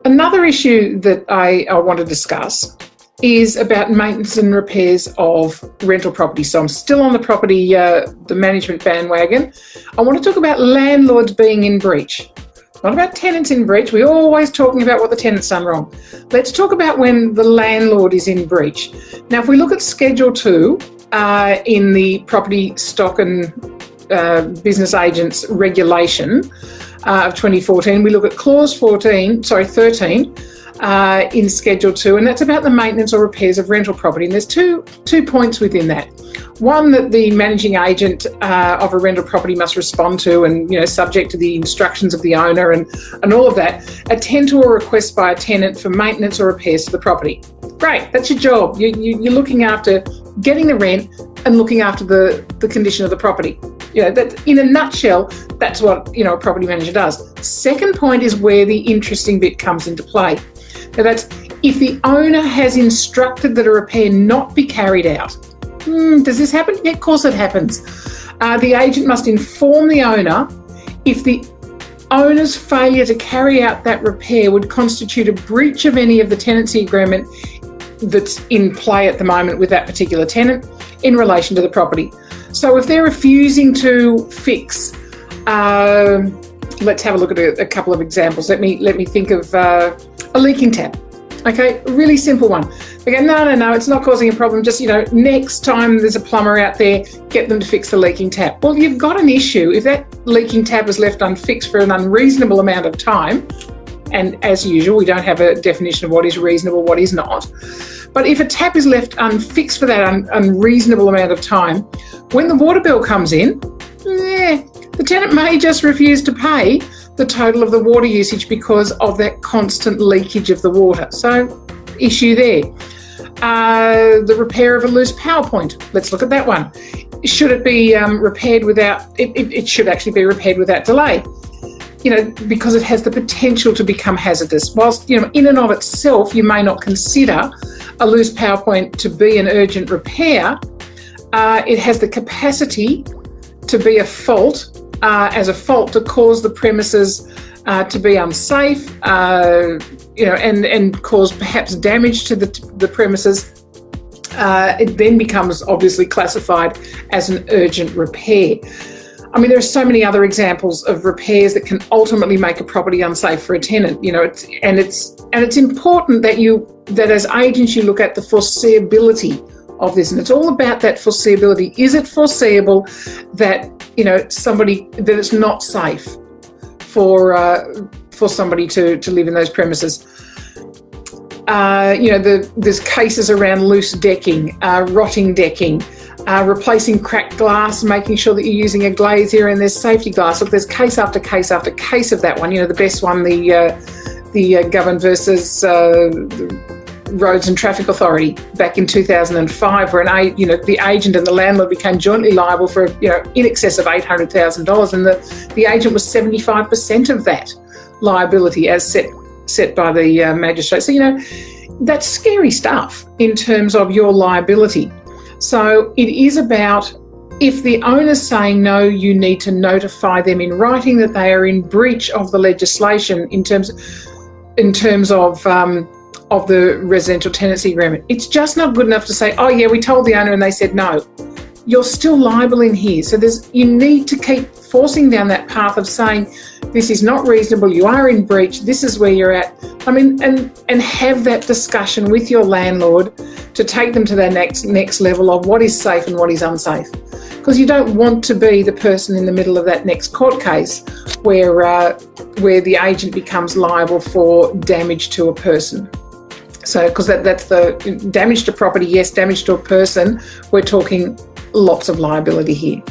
Another issue that I want to discuss is about maintenance and repairs of rental property. So I'm still on the property, the management bandwagon. I want to talk about landlords being in breach. Not about tenants in breach. We're always talking about what the tenant's done wrong. Let's talk about when the landlord is in breach. Now, if we look at Schedule 2 in the Property Stock and Business Agents Regulation of 2014, we look at Clause 13 in Schedule 2, and that's about the maintenance or repairs of rental property. And there's two points within that. One, that the managing agent of a rental property must respond to, and subject to the instructions of the owner and all of that, attend to a request by a tenant for maintenance or repairs to the property. Great, that's your job. You're looking after getting the rent and looking after the condition of the property. That, in a nutshell, that's what a property manager does. Second point is where the interesting bit comes into play. Now, that's if the owner has instructed that a repair not be carried out. Does this happen? Yeah, of course it happens. The agent must inform the owner if the owner's failure to carry out that repair would constitute a breach of any of the tenancy agreement that's in play at the moment with that particular tenant in relation to the property. So if they're refusing to fix, let's have a look at a couple of examples. Let me think of a leaking tap. Okay, a really simple one. They go, no, it's not causing a problem. Just, next time there's a plumber out there, get them to fix the leaking tap. Well, you've got an issue. If that leaking tap is left unfixed for an unreasonable amount of time, and as usual, we don't have a definition of what is reasonable, what is not. But if a tap is left unfixed for that unreasonable amount of time, when the water bill comes in, the tenant may just refuse to pay the total of the water usage because of that constant leakage of the water. So, issue there. The repair of a loose power point. Let's look at that one. Should it be repaired without, it should actually be repaired without delay, because it has the potential to become hazardous. Whilst, in and of itself, you may not consider a loose power point to be an urgent repair, it has the capacity to be a fault, to cause the premises to be unsafe, and cause perhaps damage to the premises. It then becomes obviously classified as an urgent repair. I mean, there are so many other examples of repairs that can ultimately make a property unsafe for a tenant. It's important that as agents you look at the foreseeability of this, and it's all about that foreseeability. Is it foreseeable that that it's not safe for somebody to live in those premises? There's cases around loose decking, rotting decking, replacing cracked glass, making sure that you're using a glazier, and there's safety glass. Look, there's case after case after case of that one. The best one, the Govern versus Roads and Traffic Authority back in 2005, where the agent and the landlord became jointly liable for in excess of $800,000, and the agent was 75% of that liability as set by the magistrate. So that's scary stuff in terms of your liability. So it is about, if the owner's saying no, you need to notify them in writing that they are in breach of the legislation in terms of the residential tenancy agreement. It's just not good enough to say, oh yeah, we told the owner and they said no. You're still liable in here. So you need to keep forcing down that path of saying, this is not reasonable, you are in breach, this is where you're at. I mean, and have that discussion with your landlord to take them to their next level of what is safe and what is unsafe. Because you don't want to be the person in the middle of that next court case where the agent becomes liable for damage to a person. So, because that's the damage to property, yes, damage to a person, we're talking lots of liability here.